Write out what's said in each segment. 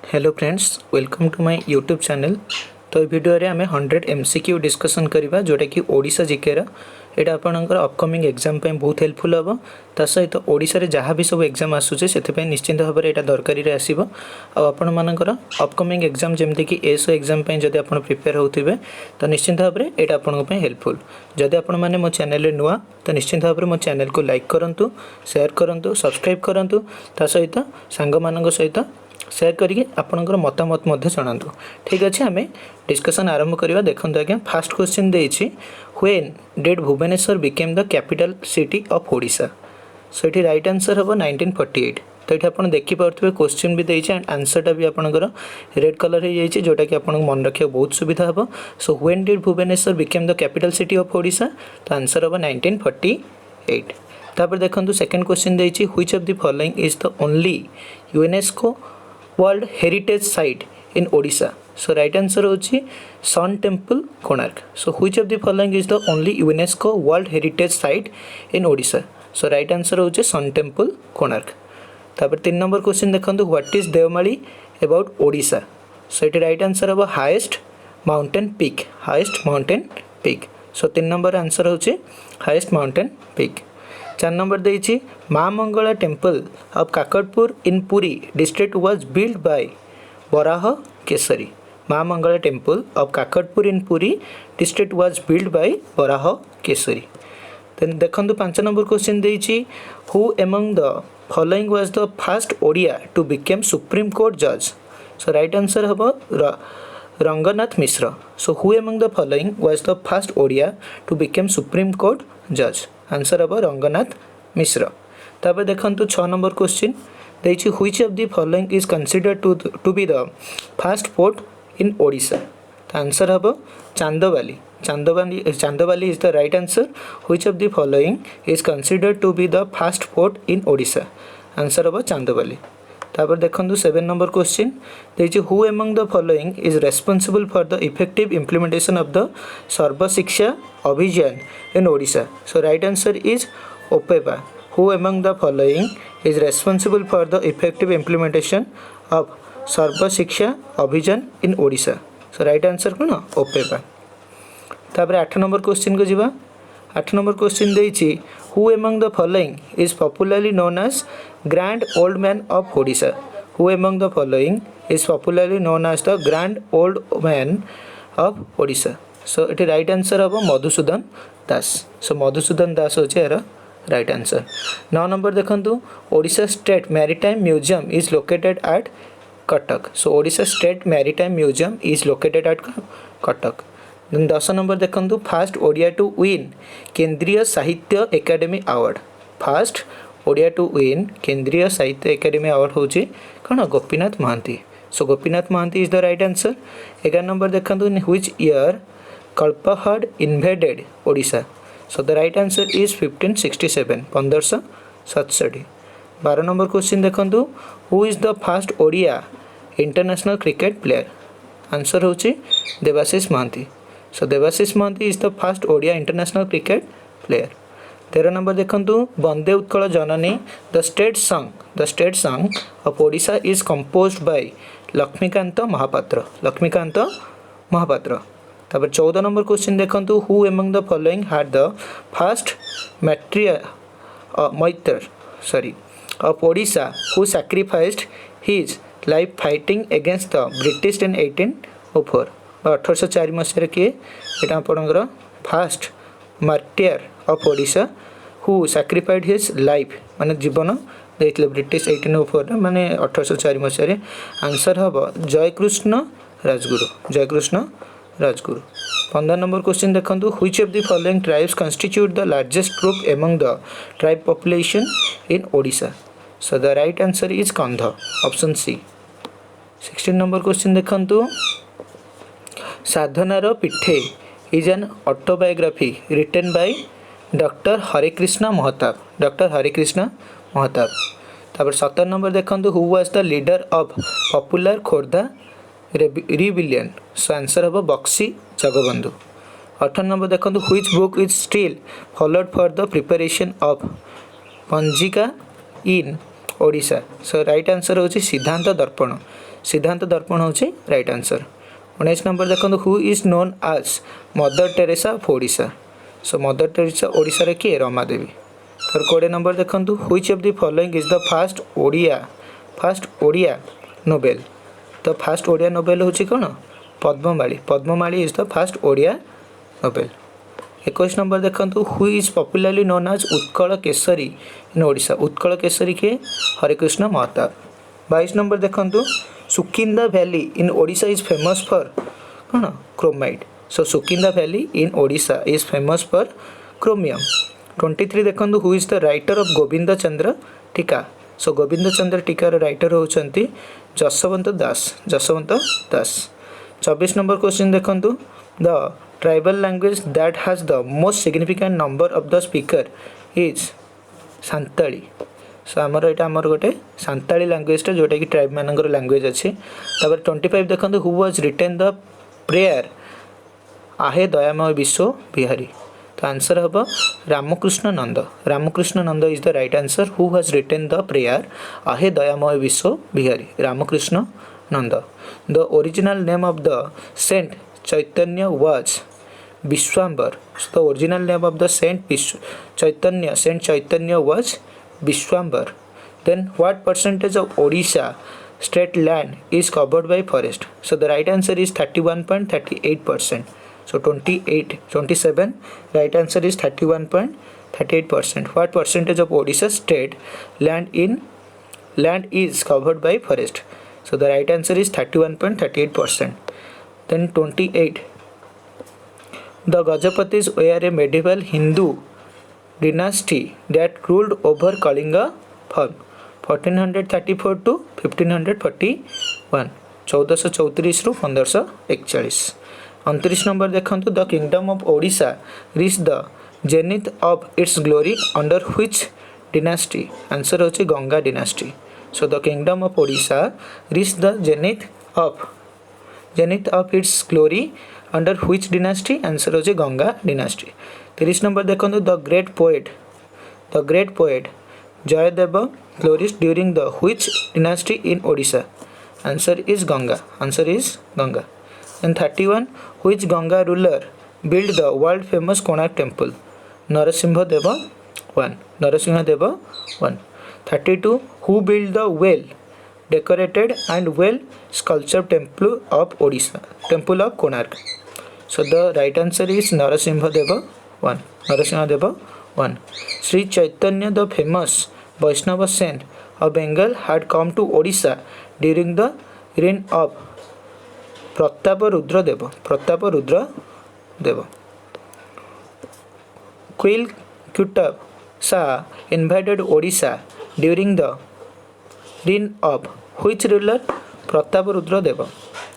Hello friends, welcome to my YouTube channel. तो ये video रे आमे 100 एमसीक्यू डिस्कशन करबा जोटा कि ओडिशा जीके एटा आपनकर अपकमिंग एग्जाम पे बहुत हेल्पफुल हबो। ता सहित ओडिशा रे जहाँ भी सब एग्जाम आसुचे सेते पे निश्चिंत भाव में एटा दरकारी रे आसीबो। आ आपण मानकर अपकमिंग एग्जाम जेमति कि एसओ एग्जाम पे जदि आपण प्रिपेयर होथिबे तो निश्चिंत भाव में एटा आपण पे हेल्पफुल। जदि आपण माने मो चैनल रे नुआ तो निश्चिंत भाव में मो चैनल को लाइक करंतु, शेयर करंतु, सब्सक्राइब करंतु। ता सहित सांग मानक सहित शेयर करके आपनकर मतामत मध्य जणातु। ठीक अच्छे, आम डिस्कसन आरंभ करवा। देखो आज्ञा फास्ट क्वेश्चन देछि, when did Bhubaneswar became the capital city of Odisha. So ये राइट आंसर हम 1948। तो ये आप देखिपे क्वेश्चन भी देछि एंड आंसरटा भी आपनकर रेड कलर हो जाइए जोटा कि आपन मन रखा बहुत सुविधा हम। So when did Bhubaneswar became the capital city of Odisha, तो आंसर हम 1948। तापर देखो सेकंड क्वेश्चन देछि, which of the following is the only UNESCO world heritage site in Odisha. So right answer होची sun temple Konark. So which of the following is the only UNESCO world heritage site in Odisha. So right answer होची sun temple Konark. तापर 3 number question देखंतु, what is Devmali about Odisha. So it right answer हम highest mountain peak, highest mountain peak. So 3 number answer होची highest mountain peak. 4 number देछि, Maa Mangala temple of Kakatpur in Puri district was built by Varaha Kesari. Maa Mangala temple of Kakatpur in Puri district was built by Varaha Kesari. Then देखंतु 5 number question देछि, who among the following was the first Odia to become supreme court जज। So right answer हम Ranganath Mishra. So who among the following was the first Odia to become supreme court जज। Answer हम रंगनाथ मिश्र। तापर देखंतु 6 number question देछि, which of the following is considered to be the first fort in Odisha. Answer हम Chandwali. Chandwali is the right answer. Which of the following is considered to be the first fort in Odisha. Answer हम चांदवाली। तापर देखंतु 7 number question देछि, who among the following is responsible for the effective implementation of the Sarva Shiksha Abhiyan in Odisha. So right answer is OPEPA. Who among the following is responsible for the effective implementation of Sarva Shiksha Abhiyan in Odisha. So right answer कौन, ओपेपा। तापर 8 number question को जीवा। 8 number question देछि, who among the following is popularly known as grand old man of Odisha. Who among the following is popularly known as the grand old man of Odisha. So it right answer हम मधुसूदन दास। सो मधुसूदन दास होचे यार right answer. 9 number देखंतु, Odisha state maritime museum is located at Cuttack. So Odisha state maritime museum is located at Cuttack. 10 number देखंतु, first Odia to win Kendriya Sahitya academy award. First Odia to win Kendriya Sahitya academy award होची कौन, Gopinath Mohanty. So Gopinath Mohanty is the right answer. 11 number देखंतु, in which year Kalapahad invaded Odisha. So the right answer is 1567, 1567। 12 number question देखंतु, who is the first Odia international cricket player. Answer होची Debashish Mohanty. So Debashish Mohanty is the first Odia international cricket player. 13 number देखंतु, Bande Utkala Janani the state song of Odisha is composed by Laxmikanta Mohapatra. Laxmikanta Mohapatra. तापर 14 number question देखंतु, who among the following had the first martyr of Odisha who sacrificed his life fighting against the British in 1804। 1804 मसीह किए यहाँ आपंकर first martyr of Odisha who sacrificed his life माने जीवन देते British 1804 माने 1804 मसीह। आंसर हम जयकृष्ण राजगुरु। जयकृष्ण राजगुरु। 15 नंबर क्वेश्चन देखंतु, which of the following tribes constitute the largest group among the tribe population in Odisha. So the right answer is Kandha, option C. 16 number question देखंतु, Sadhanara Pathe is an autobiography written by doctor Harekrushna Mahtab. Doctor Harekrushna Mahtab. तापर 17 number देखंतु, who was the leader of popular Khordha rebellion. So answer हम Bakshi Jagabandhu. 18 number देखंतु, which book is still followed for the preparation of panjika in Odisha. So right answer होची सिद्धांत दर्पण। सिद्धांत दर्पण होची right answer. 19 number देखो who is known as mother Teresa of Odisha. So mother Teresa Odisha रे किए रमादेवी। फिर 20 number देखो which of the following is the first Odia novel. तो first Odia novel होची कौन Padmamali. Padmamali is the first Odia novel. 21 number देखो who is popularly known as Utkal Kesari इन ओडिशा। उत्कल केसरी के Harikrishna Mahtab. 22 number देखो Sukinda valley in Odisha is famous for कौन chromite. So Sukinda valley in Odisha is famous for chromium. 23 देखो who is the writer of Govind Chandra Tika. So Govind Chandra टीकार writer होचंती Jaswant Das. Jaswant Das. 24 number question देखो the tribal language that has the most significant number of the speaker is Santali. So आमर यहाँ आमर गोटे Santali language जोटा कि ट्राइब मानकर लैंग्वेज अच्छी। 25 देखो who was written the prayer Ahe Dayamaya Biswa Bihari. तो आंसर हम Ramakrishna Nanda. Ramakrishna Nanda is the right answer who has written the prayer Ahe Dayamaya Biswa Bihari Ramakrishna Nanda. The original name of the saint Chaitanya was Vishwambhar. The original name of the saint Chaitanya was Vishwambhar. Then what percentage of Odisha state land is covered by forest? So the right answer is 31.38%. So 27 right answer is 31.38%. What percentage of Odisha state land is covered by forest? So the right answer is 31.38%. Then 28. The Gajapatis were a medieval Hindu dynasty that ruled over Kalinga from 1434 to 1541 1434 रु 1541। 29 number देखो the kingdom of Odisha reach the zenith of its glory under which dynasty. Answer होची Ganga dynasty. So the kingdom of Odisha reach the zenith of its glory under which dynasty. Answer होची Ganga dynasty. 30 number देखो the great poet Jayadev flourished during the which dynasty in Odisha? Answer is Ganga. Answer is Ganga. And 31. Which Ganga ruler built the world famous Konark temple? Narasimha Deva 1. Narasimha Deva 1. 32. Who built the well decorated and well sculptured temple of Odisha? Temple of Konark. So the right answer is Narasimha Deva 1. Narasimha Deva 1. Sri Chaitanya the famous Vaishnava saint of Bengal had come to Odisha during the reign of Pratapa Rudra Deva. Queen Qutb Shah invaded Odisha during the reign of which ruler? Pratapa Rudra Deva.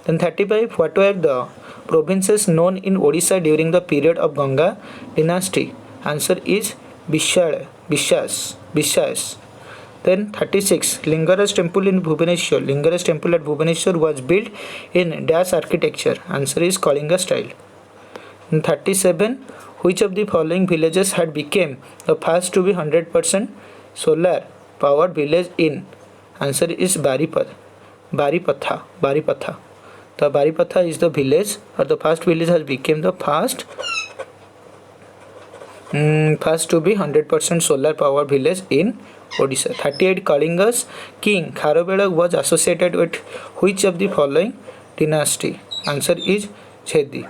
Then 35. What were the provinces known in Odisha during the period of Ganga dynasty? Answer is Vishas. Then 36. Lingaraj temple in Bhubaneswar. Lingaraj temple at Bhubaneswar was built in dash architecture. Answer is Kalinga style. And 37. Which of the following villages had become the first to be 100% solar powered village in? Answer is Baripatha. The Baripatha is the village or the first village has become the first to be 100% solar power village in Odisha. 38. Kalinga's king Kharavela was associated with which of the following dynasty? Answer is Chedi.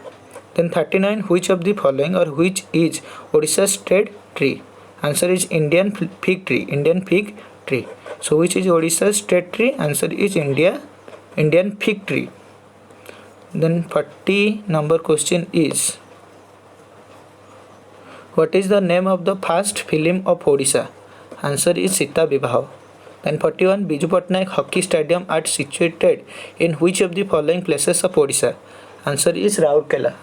Then 39. Which of the following or which is Odisha's state tree? Answer is Indian fig tree. So which is Odisha's state tree? Answer is Indian fig tree. Then 40 number question is, what is the name of the first film of Odisha? Answer is Sita Vivaha. Then 41. Biju Patnaik Hockey Stadium are situated in which of the following places of Odisha? Answer is Rourkela.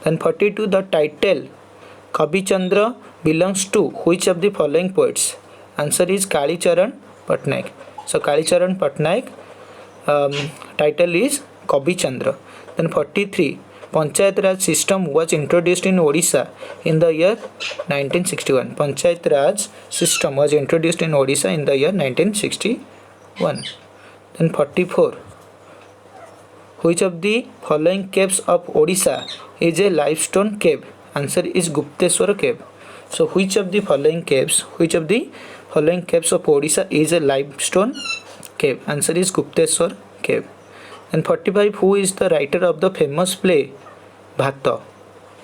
Then 42. The title Kabi Chandra belongs to which of the following poets? Answer is Kali Charan Patnaik. So Kali Charan Patnaik title is Kabi Chandra. Then 43. Panchayat Raj system was introduced in Odisha in the year 1961. Panchayat Raj system was introduced in Odisha in the year 1961. Then 44. Which of the following caves of Odisha is a limestone cave? Answer is Gupteshwara cave. So which of the following caves of Odisha is a limestone cave? Answer is Gupteshwara cave. And 45. Who is the writer of the famous play Bhatta?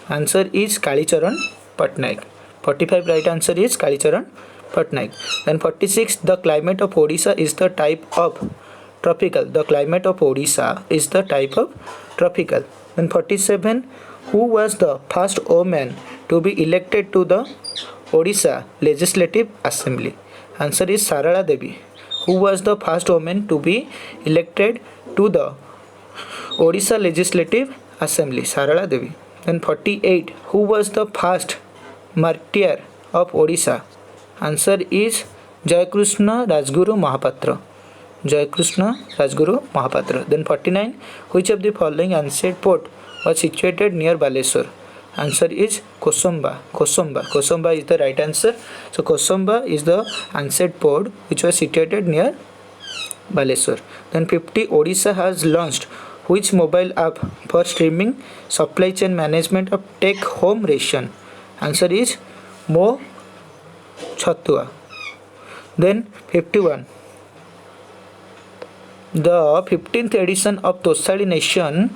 Answer is Kalicharan Patnaik. 45 right answer is Kalicharan Patnaik. Then 46. The climate of Odisha is the type of tropical. The climate of Odisha is the type of tropical. Then 47. Who was the first woman to be elected to the Odisha Legislative Assembly? Answer is Sarala Devi. Who was the first woman to be elected to the Odisha Legislative Assembly? Sarala Devi. Then 48. Who was the first martyr of Odisha? Answer is Jayakrishna Rajguru Mahapatra. Jayakrishna Rajguru Mahapatra. Then 49. Which of the following ancient port was situated near Baleswar? Answer is Kosomba. Kosomba is the right answer. So Kosomba is the ancient port which was situated near Baleswar. Then 50. Odisha has launched which mobile app for streaming supply chain management of take home ration? Answer is Mo Chatua. Then 51. The 15th edition of Tosali National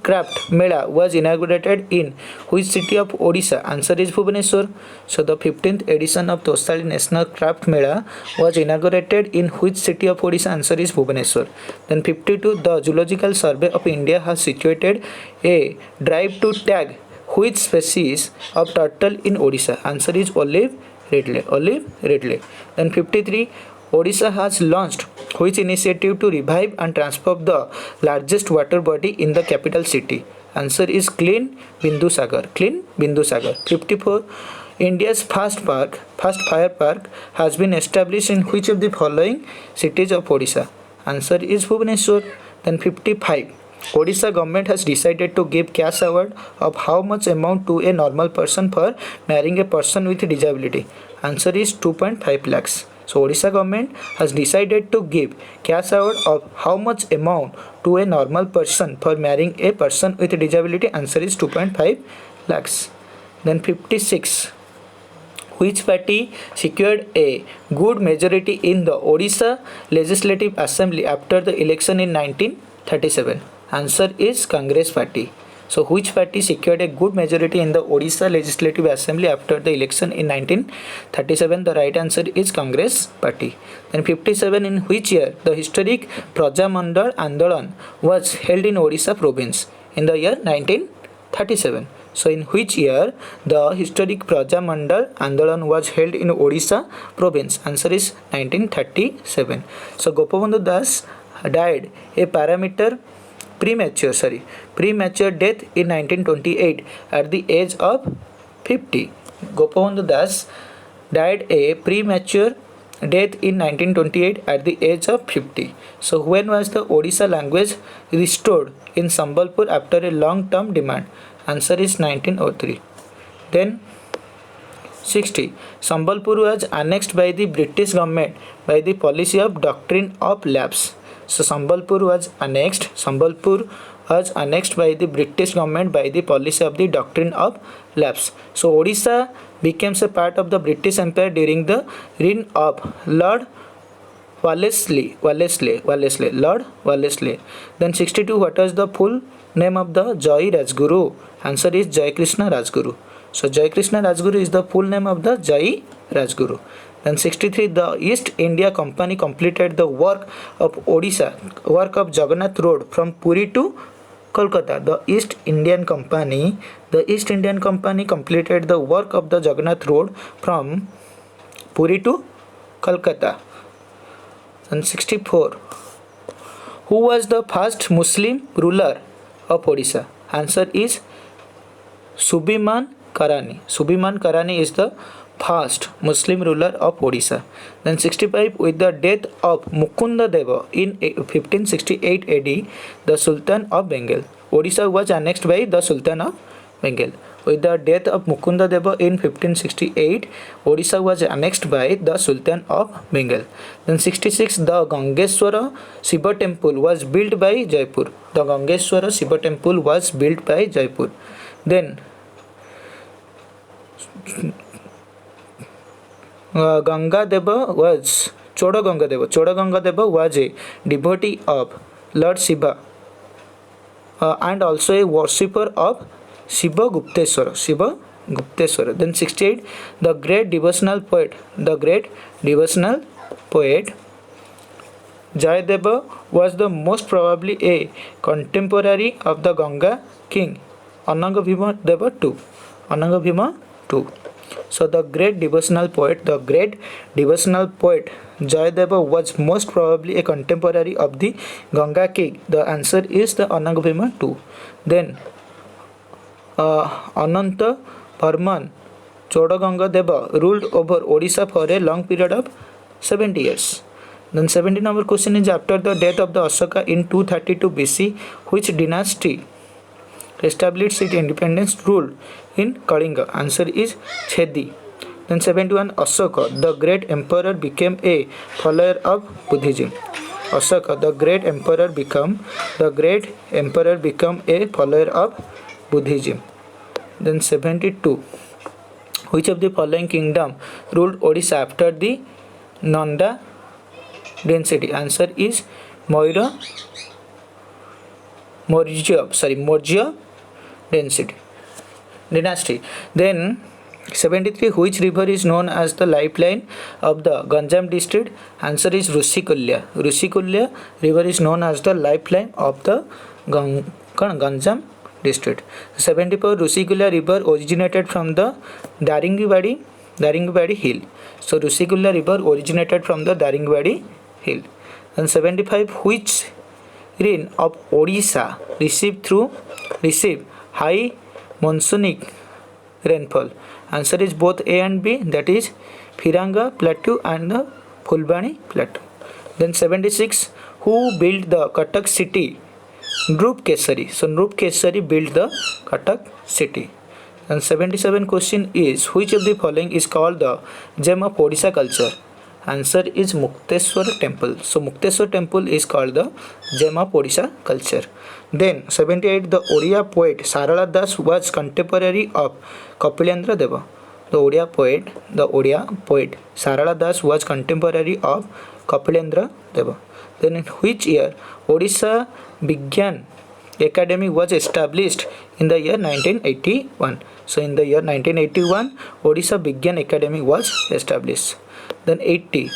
Craft Mela was inaugurated in which city of Odisha? Answer is Bhubaneswar. So the 15th edition of Tosali National Craft Mela was inaugurated in which city of Odisha? Answer is Bhubaneswar. Then 52. The Zoological Survey of India has situated a drive to tag which species of turtle in Odisha? Answer is olive ridley. Then 53. Odisha has launched which initiative to revive and transform the largest water body in the capital city? Answer is Clean Bindusagar. 54. India's first fire park has been established in which of the following cities of Odisha? Answer is Bhubaneswar. Then 55. Odisha government has decided to give cash award of how much amount to a normal person for marrying a person with disability? Answer is 2.5 lakhs. So Odisha government has decided to give cash award of how much amount to a normal person for marrying a person with disability? Answer is 2.5 lakhs. Then 56. Which party secured a good majority in the Odisha Legislative Assembly after the election in 1937? Answer is Congress Party. So which party secured a good majority in the Odisha Legislative Assembly after the election in 1937? The right answer is Congress Party. Then 57. In which year the historic Prajamandal Andolan was held in Odisha province? In the year 1937. So in which year the historic Prajamandal Andolan was held in Odisha province? Answer is 1937. So Gopabandhu Das died a premature death in 1928 at the age of 50. Gopabandhu Das died a premature death in 1928 at the age of 50. So when was the Odisha language restored in Sambalpur after a long-term demand? Answer is 1903. Then 60. Sambalpur was annexed by the British government by the policy of doctrine of lapse. So Sambalpur was annexed by the British government by the policy of the doctrine of lapse. So Odisha became a part of the British Empire during the reign of Lord Wellesley. Lord Wellesley. Then 62. What was the full name of the Jai Rajguru? Answer is Jayakrishna Rajguru. So Jayakrishna Rajguru is the full name of the Jai Rajguru. Then 63. The East India Company completed the work of Jagannath Road from Puri to Kolkata. The East Indian Company completed the work of the Jagannath Road from Puri to Kolkata. And 64. Who was the first Muslim ruler of Odisha? Answer is Subhiman Karani. Subhiman Karani is the first Muslim ruler of Odisha. Then 65, with the death of Mukunda Deva in 1568 AD, the Sultan of Bengal. Odisha was annexed by the Sultan of Bengal. With the death of Mukunda Deva in 1568, Odisha was annexed by the Sultan of Bengal. Then 66, the Gangeshwara Shiva temple was built by Jaipur. The Gangeshwara Shiva temple was built by Jaipur. Then Ganga Deva was Choda Ganga Deva. Choda Ganga Deva was a devotee of Lord Shiva and also a worshipper of Shiva Gupteswara. Shiva Gupteswara. Then 68, the great devotional poet Jayadeva was the most probably a contemporary of the Ganga king Ananga Bhima Deva II. Ananga Bhima II. So the great devotional poet Jayadeva was most probably a contemporary of the Ganga king. The answer is the Ananga Bhima II. Then Ananta Varman Chodaganga Deva ruled over Odisha for a long period of 70 years. Then 17 number question is, after the death of the Ashoka in 232 BC, which dynasty established its independence rule in Kalinga? Answer is Chedi. Then 71, Ashoka, the great emperor, became a follower of Buddhism. Ashoka, the great emperor, became a follower of Buddhism. Then 72, which of the following kingdom ruled Odisha after the Nanda dynasty? Answer is Maurya dynasty. Then 73, which river is known as the lifeline of the Ganjam district? Answer is Rushikulya. Rushikulya river is known as the lifeline of the Ganjam district. 74, Rushikulya river originated from the Daringibadi hill. So Rushikulya river originated from the Daringibadi hill. And 75, which rain of Odisha receive high monsoonic rainfall? Answer is both A and B, that is Firanga plateau and the Fulbani plateau. Then 76, who built the Cuttack city? Dhruv Kesari. So Dhruv Kesari built the Cuttack city. And 77 question is, which of the following is called the gem of Odisha culture? Answer is Mukteswar temple. So Mukteswar temple is called the gem of Odisha culture. Then 78, the Odia poet Sarala Das was contemporary of Kapilendra Deva. The Odia poet Sarala Das was contemporary of Kapilendra Deva. Then in which year Odisha Vigyan Academy was established? In the year 1981. So in the year 1981, Odisha Vigyan Academy was established. Then 80.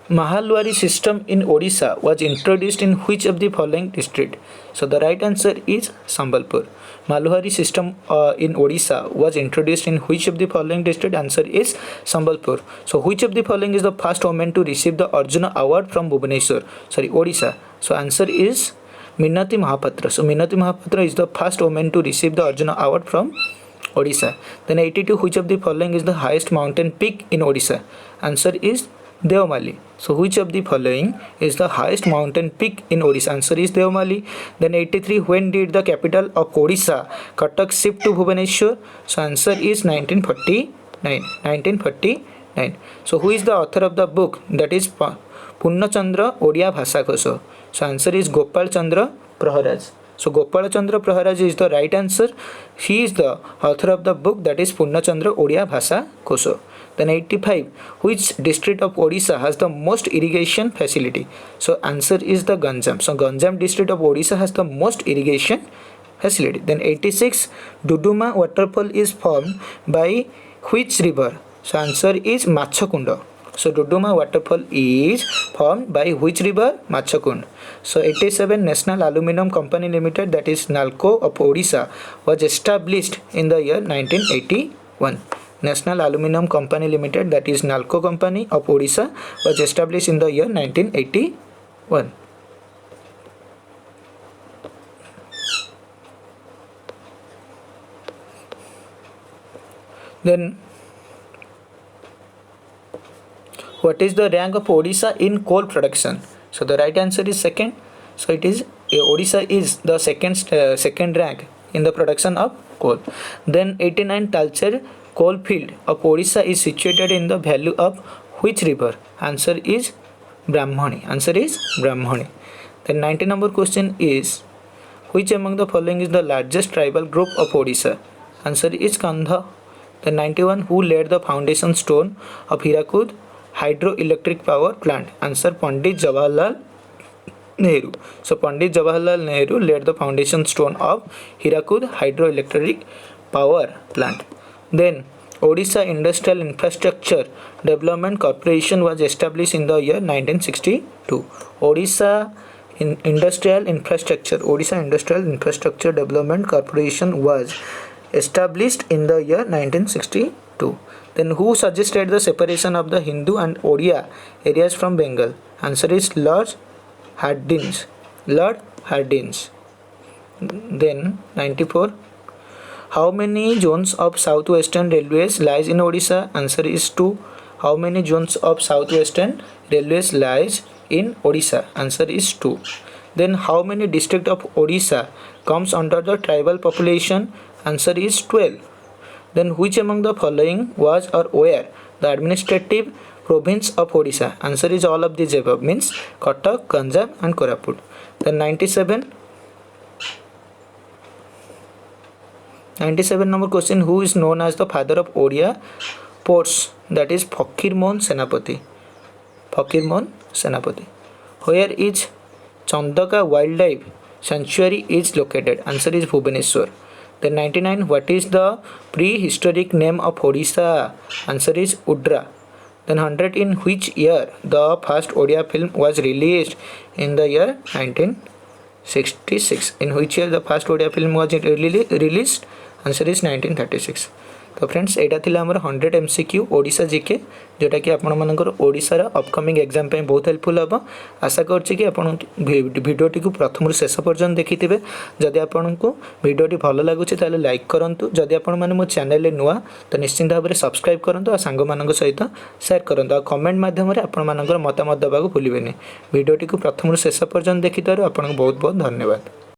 Mahalwari system in Odisha was introduced in which of the following district? So the right answer is Sambalpur. Mahalwari system in Odisha was introduced in which of the following district? Answer is Sambalpur. So which of the following is the first woman to receive the Arjuna award from Odisha? So answer is Minati Mahapatra. So Minati Mahapatra is the first woman to receive the Arjuna award from Odisha. Then 82, which of the following is the highest mountain peak in Odisha? Answer is Devamali. So which of the following is the highest mountain peak in Odisha? Answer is Devamali. Then 83, when did the capital of Odisha, Cuttack, shift to Bhubaneswar? So answer is 1949. So who is the author of the book, that is Purna Chandra Odia Bhasha Kosha? So answer is Gopal Chandra Praharaj. So Gopal Chandra Praharaj is the right answer. He is the author of the book, that is Purna Chandra Odia Bhasha Kosha. Then 85, which district of Odisha has the most irrigation facility? So answer is the Ganjam. So Ganjam district of Odisha has the most irrigation facility. Then 86, Duduma waterfall is formed by which river? So answer is Machakunda. So Duduma waterfall is formed by which river? Machakund. So 87, National Aluminum Company Limited, that is NALCO of Odisha, was established in the year 1981. National Aluminum Company Limited, that is NALCO Company of Odisha, was established in the year 1981. Then what is the rank of Odisha in coal production? So the right answer is second. So it is Odisha is the second rank in the production of coal. Then 89 Talcher coal field of Odisha is situated in the valley of which river? Answer is Brahmani. Answer is Brahmani. Then 90 number question is which among the following is the largest tribal group of Odisha? Answer is Kandha. Then 91 who laid the foundation stone of Hirakud hydroelectric power plant? Answer Pandit Jawaharlal Nehru. So Pandit Jawaharlal Nehru laid the foundation stone of Hirakud hydroelectric power plant. Then Odisha Industrial Infrastructure Development Corporation was established in the year 1962. Odisha Industrial Infrastructure Development Corporation was established in the year 1962. Then who suggested the separation of the Hindu and Odia areas from Bengal? Answer is Lord Hardinge. Then 94 how many zones of Southwestern Railways lies in Odisha? Answer is 2. How many zones of Southwestern Railways lies in Odisha? Answer is 2. Then how many districts of Odisha comes under the tribal population? Answer is 12. Then which among the following was or were the administrative province of Odisha? Answer is all of these above, means Cuttack, Ganjam and Koraput. Then 97 number question who is known as the father of Odia ports? That is Fakir Mohan Senapati. Where is Chandaka Wildlife Sanctuary is located? Answer is Bhubaneswar. Then 99 what is the prehistoric name of Odisha? Answer is Udra. Then 100 in which year the first Odia film was released? In the year 1966. In which year the first Odia film was released? Answer is 1936. तो friends एटा थिला हमर 100 MCQ Odisha GK जोटा कि आपण मानकर ओडिशा रा upcoming exam पे बहुत हेल्पफुल हबो। आशा करछि कि आपण वीडियोटी को प्रथम रु शेष पर्यंत देखिथिबे। जदि आपण को वीडियोटी भलो लागुछि ताले लाइक करंतु। जदि आपण माने मो चैनल ले नुवा तो निश्चित भाव में सब्सक्राइब करंतु आ संग मानक सहित शेयर करंतु आ कमेंट माध्यम रे आपण मानकर मतामत दबाको भूलिबेनी। वीडियोटी को प्रथम रु शेष पर्यंत देखितारु आपण बहुत बहुत धन्यवाद।